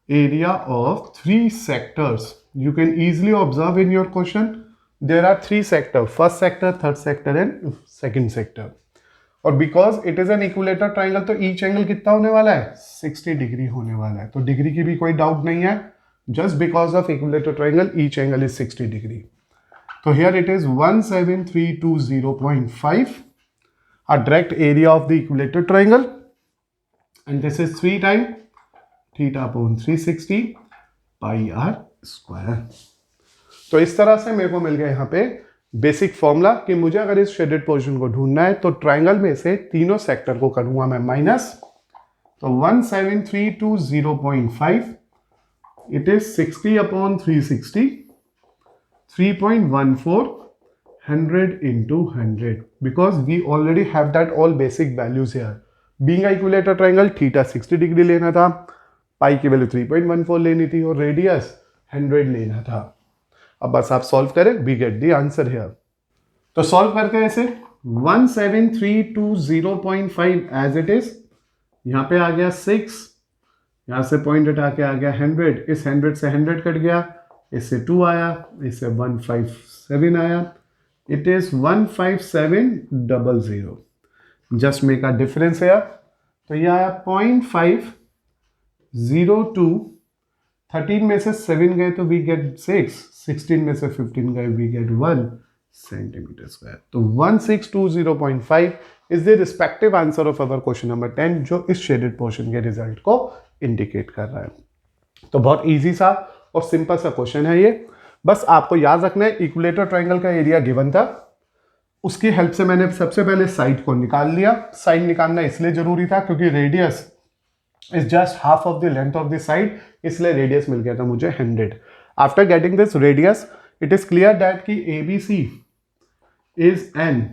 area of 3 sectors. You can easily observe in your question there are 3 sector, first sector, third sector and second sector. और because it is an equilateral triangle तो each angle कितना होने वाला है, 60 डिग्री होने वाला है। तो डिग्री की भी कोई डाउट नहीं है, just because of equilateral triangle each angle is 60 degree. तो here it is 17320.5 a direct area of the equilateral triangle, and this is 3 times theta upon 360 pi r square। तो इस तरह से मेरे को मिल गया यहाँ पे बेसिक फॉर्मूला कि मुझे अगर इस शेडेड पोर्शन को ढूंढना है तो ट्राइंगल में से तीनों सेक्टर को करूंगा मैं माइनस। तो 17320.5 it is 60 upon 360, 3.14 100 into 100 because we already have that all basic values here. Being a equilator triangle, theta 60 degree लेना था, पाई की वैल्यू 3.14 लेनी थी और रेडियस 100 लेना था। अब बस आप सॉल्व करें, we get the answer here। तो सॉल्व करते हैं ऐसे 17320.5 एज इट इज, यहाँ पे आ गया 6, यहाँ से पॉइंट हटा के आ गया 100, इस 100 से 100 कट गया, इससे 2 आया, इससे 157 आया, it is 15700। Just make a difference है, तो ये आया 0.502, 13 में से 7 गए तो वी गेट 6, 16 में से 15 गए वी गेट 1 सेंटीमीटर स्क्वायर। तो 16205 is the respective answer of our question number 10 जो इस शेडेड पोर्शन के रिजल्ट को इंडिकेट कर रहा है। तो बहुत इजी सा और सिंपल सा क्वेश्चन है ये, बस आपको याद रखना है इक्विलेटर ट्राइंगल का एरिया गिवन था, उसकी हेल्प से मैंने सबसे पहले साइड को निकाल लिया। साइड निकालना इसलिए जरूरी था क्योंकि radius is just half of the length of the side, इसलिए रेडियस मिल गया था मुझे 100। After getting this radius it is clear that कि ABC is an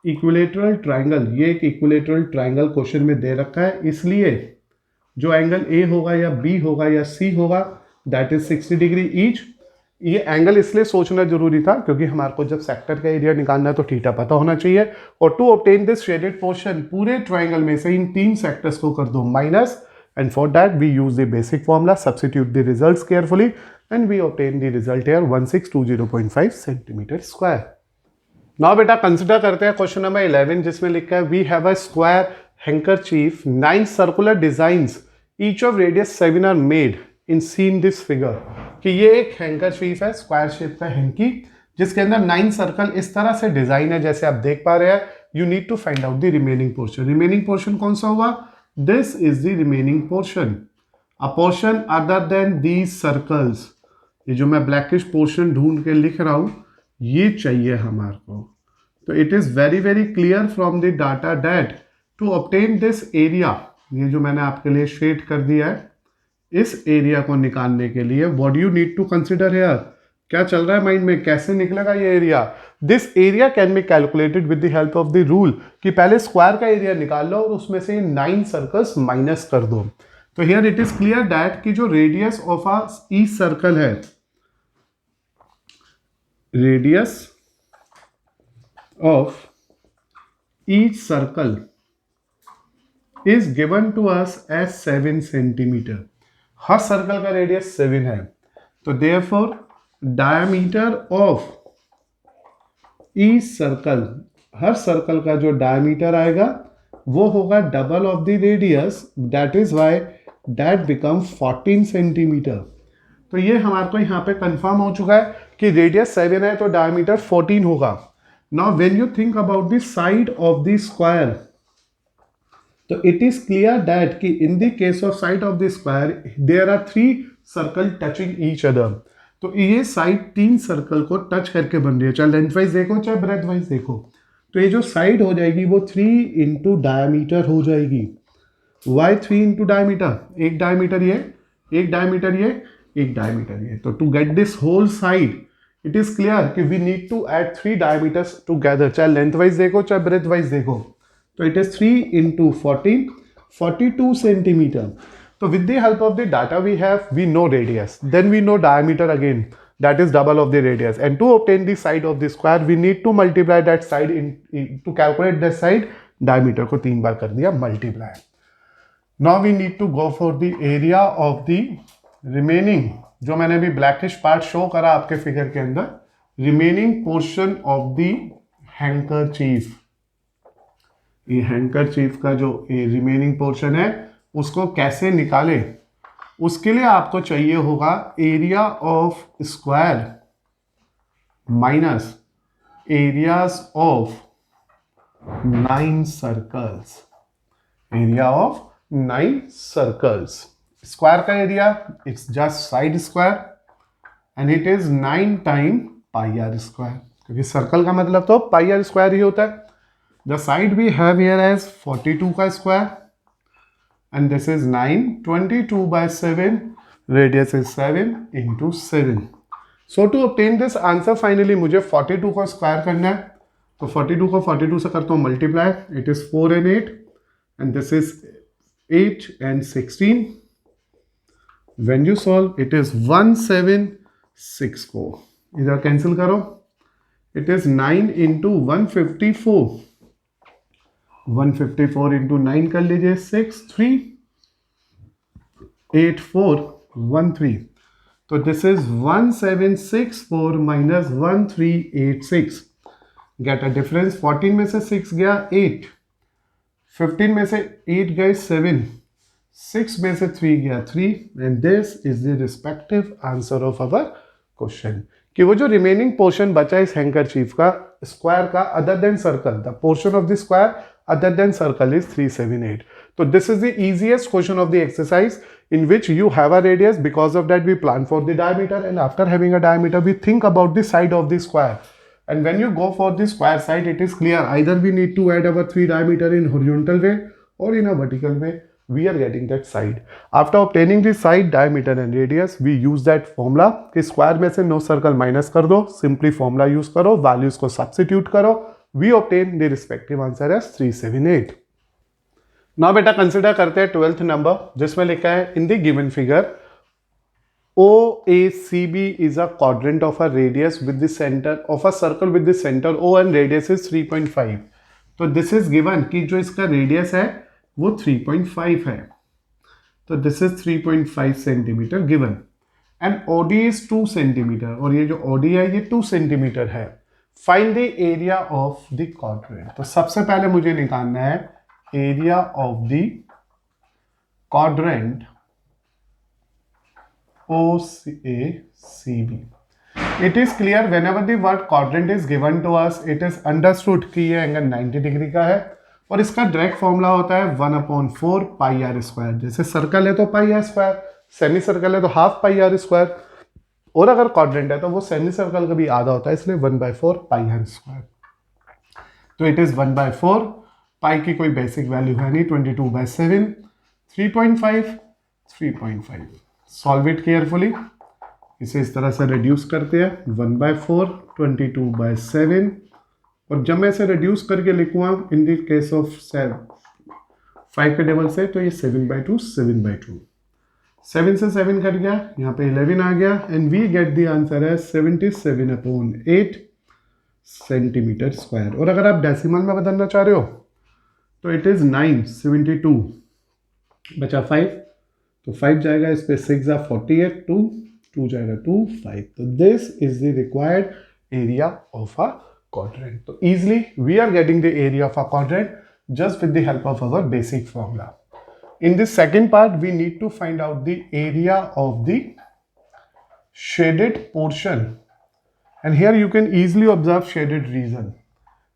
equilateral triangle. ये एक इक्विलेटरल ट्राइंगल क्वेश्चन में दे रखा है, इसलिए जो एंगल A होगा या B होगा या C होगा दैट इज 60 डिग्री ईच। ये एंगल इसलिए सोचना जरूरी था क्योंकि हमारे को जब सेक्टर का एरिया निकालना है तो थीटा पता होना चाहिए। और to obtain this shaded portion पूरे ट्राइंगल में से इन 3 सेक्टर्स को कर दो minus, and for that we use the basic formula, substitute the results carefully and we obtain the result here 16205 centimetre square. Now बेटा कंसिडर करते हैं क्वेश्चन नंबर 11 जिसमें लिखा है we have a square handkerchief 9 circular designs each of radius 7 are made in seen this figure. कि ये एक handkerchief है, स्क्वायर शेप का हैंकी, जिसके अंदर 9 सर्कल इस तरह से डिजाइन है जैसे आप देख पा रहे हैं। You need to find out the remaining portion. Remaining portion कौन सा हुआ, this is the remaining portion, a portion other than these circles. ये जो मैं ब्लैकिश पोर्शन ढूंढ के लिख रहा हूं ये चाहिए हमारे को। तो it is very very clear from the data that to obtain this area, ये जो मैंने आपके लिए शेड कर दिया है, इस एरिया को निकालने के लिए what you need to consider here, क्या चल रहा है माइंड में, कैसे निकलेगा ये area. This area can be calculated with the help of the rule कि पहले स्क्वायर का एरिया निकाल लो और उसमें से 9 सर्कल्स माइनस कर दो। तो here it is clear that कि जो radius of a each circle है, radius of each circle is given to us as 7 centimetre. हर सर्कल का रेडियस 7 है, तो therefore diameter of each circle, हर सर्कल का जो डायमीटर आएगा वो होगा double of the radius, that is why that become 14 centimetre. तो ये हमारे को यहाँ पे कंफर्म हो चुका है कि रेडियस 7 है तो डायमीटर 14 होगा। Now when you think about the side of the square, तो इट इज क्लियर दैट कि in the case of side of the square there are 3 circle touching each other. तो ये साइड 3 सर्कल को touch करके बन रही है, चाहे लेंथ वाइज देखो चाहे ब्रेथ वाइज देखो। तो ये जो साइड हो जाएगी वो 3 इंटू डायमीटर हो जाएगी। वाई 3 इंटू डायमीटर, एक डायमीटर ये, एक डायमीटर ये, एक डायमीटर ये। तो to get this whole side it is clear कि we need to add 3 diameters together, चाहे लेंथ वाइज देखो चाहे ब्रेथ वाइज देखो। तो इट इज 3 इंटू 14, 42 सेंटीमीटर। तो with the help of the data we have, we know radius, then we know diameter again, that is double of the radius, and to obtain the side of the square we need to multiply that side to calculate that side, diameter को 3 बार कर दिया multiply. Now we need to go for the area of the remaining, जो मैंने अभी blackish part show करा आपके figure के अंदर, remaining portion of the handkerchief. ये handkerchief का जो remaining portion है उसको कैसे निकाले, उसके लिए आपको चाहिए होगा area of square minus areas of 9 circles. Area of 9 circles. Square का area it's just side square and it is 9 time pi are square, क्योंकि सर्कल का मतलब तो पाई आर स्क्वायर ही होता है. The side we have here as 42 का square and this is 9. 22 by 7, radius is 7 into 7. So to obtain this answer finally मुझे 42 को स्क्वायर करना है, तो 42 को 42 से करता हूँ multiply, it is 4 and 8 and this is 8 and 16. When you solve it is 176. इधर कैंसिल करो, it is 9 into 154. 154 into 9 कर लीजिए, 6 3 8 4 1 3. तो this is 1764 minus 1386. Get a difference. 14 में से 6 गया 8, 15 में से 8 गए 7, 6 में से 3 गया 3 and this is the respective answer of our question. कि वो जो रिमेनिंग पोर्शन बचा इस हैंकरचीफ का स्क्वायर का other than circle, the portion of the square other than circle is 378. So this is the easiest question of the exercise in which you have a radius. Because of that we plan for the diameter, and after having a diameter we think about the side of the square. And when you go for the square side, it is clear either we need to add our 3 diameter in horizontal way or in a vertical way. We are getting that side. After obtaining the side, diameter and radius, we use that formula कि square में से no circle minus कर दो, simply formula use करो, values को substitute करो, we obtain the respective answer as 378. Now बेटा consider करते हैं 12th नंबर, जिसमें लिखा है in the given figure OACB is a quadrant of a radius with the center of a circle with the center O and radius is 3.5. तो this is given कि जो इसका radius है वो 3.5 है, तो this is 3.5 centimetre given and OD is 2 centimetre और ये जो OD है ये 2 सेंटीमीटर है. Find the area of the quadrant. तो सबसे पहले मुझे निकालना है area of the quadrant OACB. It is clear whenever the word quadrant is given to us, it is understood कि ये एंगल 90 डिग्री का है और इसका डायरेक्ट फॉर्मूला होता है 1/4 पाई आर स्क्वायर. जैसे सर्कल है तो pi are square, semi circle है तो हाफ पाई आर स्क्वायर, और अगर क्वाड्रेंट है तो वो सेमी सर्कल का भी आधा होता है, इसलिए 1/4 पाई आर स्क्वायर. तो इट इज 1/4. पाई की कोई बेसिक वैल्यू है नहीं, 22/7, 3.5 3.5. Solve it carefully. इसे इस तरह से रिड्यूस करते हैं, 1/4 22/7, और जब मैं इसे रिड्यूस करके लिखूँगा इन द केस ऑफ 5 के टेबल से, तो ये 7/2 7/2. 7 से 7 कट गया, यहाँ पे 11 आ गया and we get the answer है 77/8 सेंटीमीटर स्क्वायर. और अगर आप डेसिमल में बदलना चाह रहे हो तो इट इज 9 72 बचा 5, तो 5 जाएगा इस पे, 6 जा 48, 2 जाएगा 2 5. तो this is the required area of a quadrant. तो easily we are getting the area of a quadrant just with the help of our basic formula. In this second part, we need to find out the area of the shaded portion. And here you can easily observe shaded region.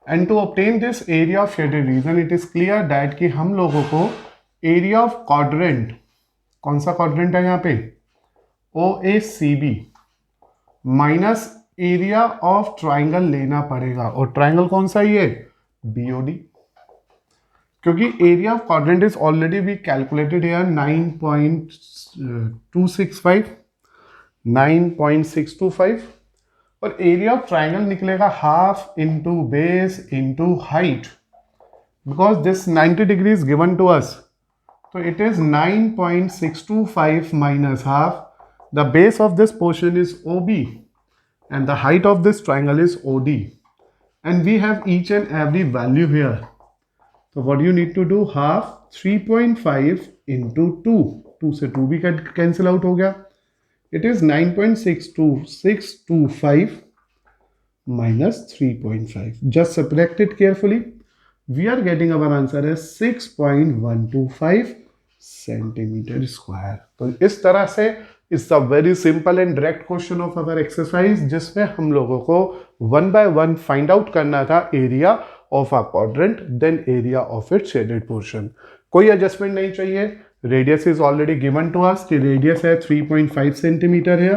And to obtain this area of shaded region, it is clear that कि हम लोगों को area of quadrant, कौन सा quadrant है यहाँ पे, OACB minus area of triangle लेना पड़ेगा. और ट्राइंगल कौन सा ये, BOD, क्योंकि area of quadrant is already we calculated here 9.265 9.625 और एरिया ऑफ ट्राइंगल निकलेगा half into base into height, because this 90 degree is given to us. तो it is 9.625 minus half. The base of this portion is OB and the height of this triangle is OD, and we have each and every value here. So what you need to do, half 3.5 into 2. 2 से 2 भी cancel out हो गया. It is 9.62625 minus 3.5. Just subtract it carefully. We are getting our answer as 6.125 centimeter square. तो इस तरह से it's a very simple and direct question of our exercise, जिसमें हम लोगों को 1 by 1 फाइंड आउट करना था area of a quadrant, then area of its shaded portion. कोई एडजस्टमेंट नहीं चाहिए. Radius is already given to us कि रेडियस है 3.5 सेंटीमीटर है.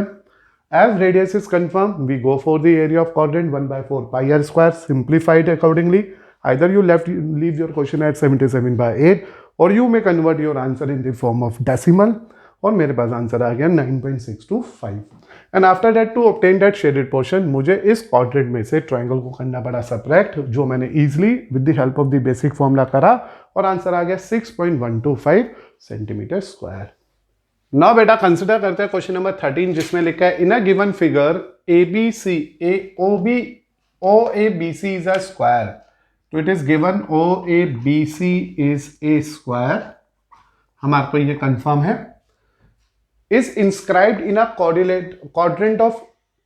As radius is confirm, we go for the area of quadrant 1/4 pi are square, simplified accordingly. Either you leave your question at 77/8 or you may convert your answer in the form of decimal. और मेरे पास answer आ गया 9.625. And after that to obtain that shaded portion मुझे इस quadrant में से triangle को करना पड़ा सबट्रैक्ट, जो मैंने easily with the help of the basic formula करा और आंसर आ गया 6.125 सेंटीमीटर स्क्वायर. नाउ बेटा कंसिडर करते हैं क्वेश्चन नंबर 13, जिसमें लिखा है in a given figure OABC is a square. तो it is given OABC is a square. हमारे को ये कंफर्म है. is inscribed in a quadrant of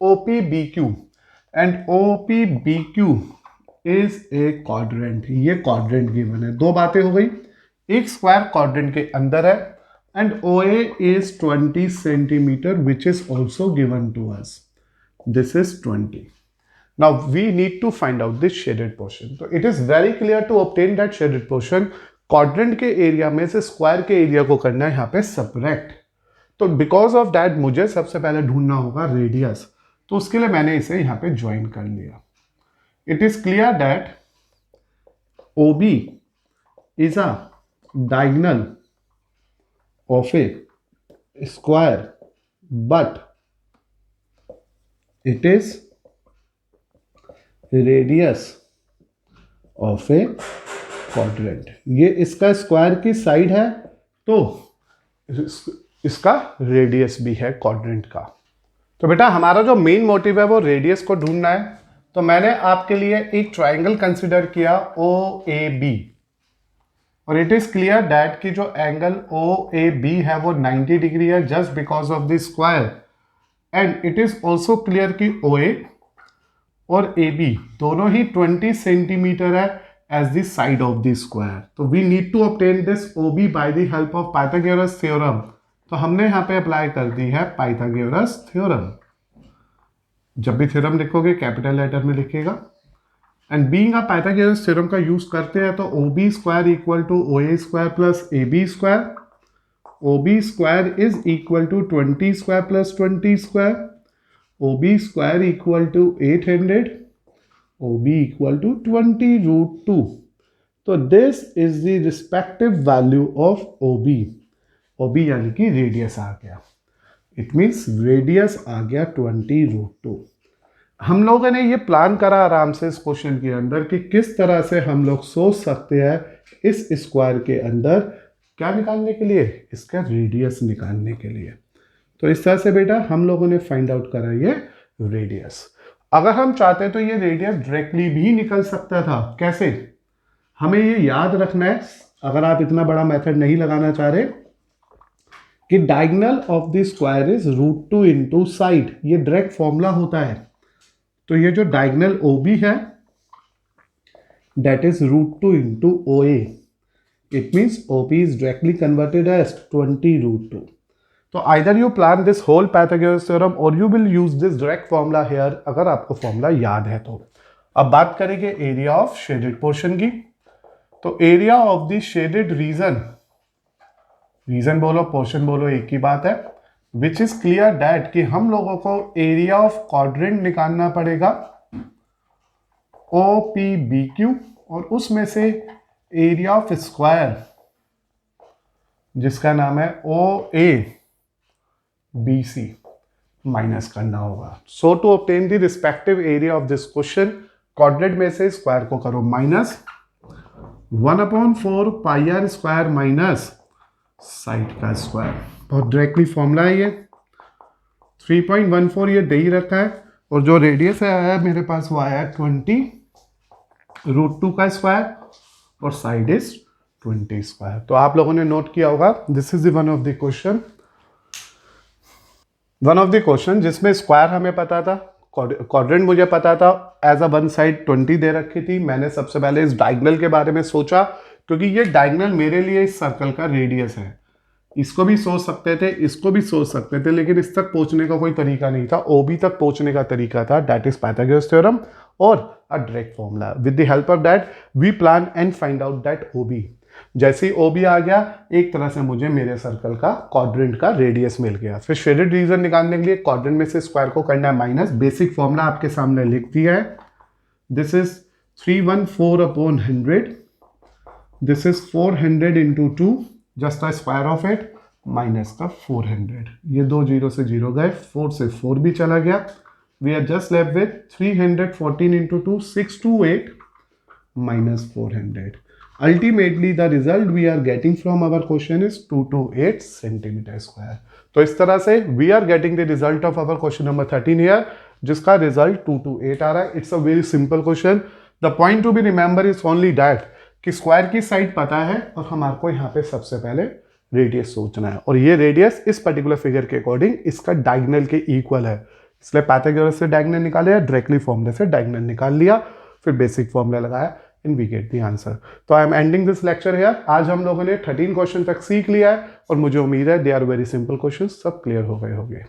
OPBQ and OPBQ is a quadrant. ये quadrant given है. दो बातें हो गई. एक स्क्वायर quadrant के अंदर है and OA is 20 centimeter which is also given to us. This is 20. Now we need to find out this shaded portion. So it is very clear to obtain that shaded portion. quadrant के area में से square के area को करना है यहाँ पे subtract. तो बिकॉज ऑफ दैट मुझे सबसे पहले ढूंढना होगा रेडियस. तो उसके लिए मैंने इसे यहां पे ज्वाइन कर लिया. It is clear that OB is a diagonal of A square but it is radius of A quadrant. ये इसका स्क्वायर की साइड है तो इसका रेडियस भी है क्वाड्रेंट का. तो बेटा हमारा जो मेन मोटिव है वो रेडियस को ढूंढना है. तो मैंने आपके लिए एक ट्रायंगल कंसीडर किया OAB, और इट इज क्लियर दैट कि जो एंगल OAB है वो 90 डिग्री है just because of the square. And it is also clear कि OA और AB दोनों ही 20 सेंटीमीटर है as the side of the square. तो we need to obtain this OB by the help of Pythagoras theorem. तो हमने यहाँ पे अप्लाई कर दी है पाइथागोरस थ्योरम. जब भी थ्योरम लिखोगे कैपिटल लेटर में लिखिएगा. And being a Pythagoras theorem का यूज करते हैं तो OB square equal to OA square plus AB square. OB square is equal to 20 square plus 20 square. OB square equal to 800. OB equal to 20√2. तो this is the respective value of OB. OB यानी कि radius आ गया. It means radius आ गया 20√2. हम लोगों ने ये प्लान करा आराम से इस क्वेश्चन के अंदर कि किस तरह से हम लोग सोच सकते हैं इस स्क्वायर के अंदर क्या निकालने के लिए, इसका रेडियस निकालने के लिए. तो इस तरह से बेटा हम लोगों ने फाइंड आउट करा ये रेडियस. अगर हम चाहते तो ये रेडियस डायरेक्टली भी निकल सकता था. कैसे, हमें ये याद रखना है अगर आप इतना बड़ा मेथड नहीं लगाना चाह रहे कि diagonal of the square is √2 into side. ये डायरेक्ट फॉर्मूला होता है. तो ये जो डायगोनल OB है that is √2 into OA. It means OB is directly converted as 20√2. तो either you plan this whole Pythagoras theorem और you will use this direct formula here, अगर आपको फॉर्मूला याद है तो. अब बात करेंगे एरिया ऑफ शेडेड पोर्शन की. तो area of the shaded reason बोलो पोर्शन बोलो एक ही बात है. विच इज क्लियर दैट कि हम लोगों को एरिया ऑफ क्वाड्रेंट निकालना पड़ेगा OPBQ और उसमें से एरिया ऑफ स्क्वायर जिसका नाम है OABC माइनस करना होगा. So to obtain the respective area of this question, quadrant में से स्क्वायर को करो minus 1/4 pi are square minus side का स्क्वायर। बहुत डायरेक्टली फॉर्मूला है ये, 3.14 ये दे ही रखा है, और जो रेडियस है मेरे पास वो आया 20 √2 का स्क्वायर, और साइड इज 20 स्क्वायर। तो आप लोगों ने नोट किया होगा, this is one of the question जिसमें स्क्वायर हमें पता था, क्वाड्रेंट मुझे पता था, एज अ वन साइड 20 दे रखी थी। मैंने सबसे पहले इस डायगोनल के बारे में सोचा, क्योंकि ये डायगोनल मेरे लिए इस सर्कल का रेडियस है। इसको भी सोच सकते थे, इसको भी सोच सकते थे, लेकिन इस तक पहुंचने का कोई तरीका नहीं था। ओबी तक पहुंचने का तरीका था, दैट इज पाइथागोरस थ्योरम और a direct formula. With the help of that we plan and find out that OB. जैसे ही ओबी आ गया, एक तरह से मुझे मेरे सर्कल का क्वाड्रेंट का रेडियस मिल गया। फिर शेडेड रीजन निकालने के लिए क्वाड्रेंट में से स्क्वायर को करना है माइनस। बेसिक फॉर्मूला आपके सामने लिख दिया है, this is 314/100, this is 400 into 2, just a square of it, minus का 400। ये दो जीरो से जीरो गए, 4 से 4 भी चला गया। We are just left with 314 into 2, 628 minus 400. Ultimately, the result we are getting from our question is 228 centimeter square. तो इस तरह से we are getting the result of our question number 13 here, जिसका result 228 आ रहा है। It's a very simple question. The point to be remember is only that कि square की side पता है, और हमारे को यहाँ पे सबसे पहले रेडियस सोचना है, और ये रेडियस इस पर्टिकुलर फिगर के अकॉर्डिंग इसका डायगोनल के इक्वल है। इसलिए पाइथागोरस से डायगोनल निकाले, डायरेक्टली फॉर्मूले से डायगोनल निकाल लिया, फिर बेसिक फॉर्मूला लगाया, and we get the answer. तो I am ending this lecture here. आज हम लोगों ने 13 क्वेश्चन तक सीख लिया है, और मुझे उम्मीद है they are very simple question, सब क्लियर हो गए होंगे।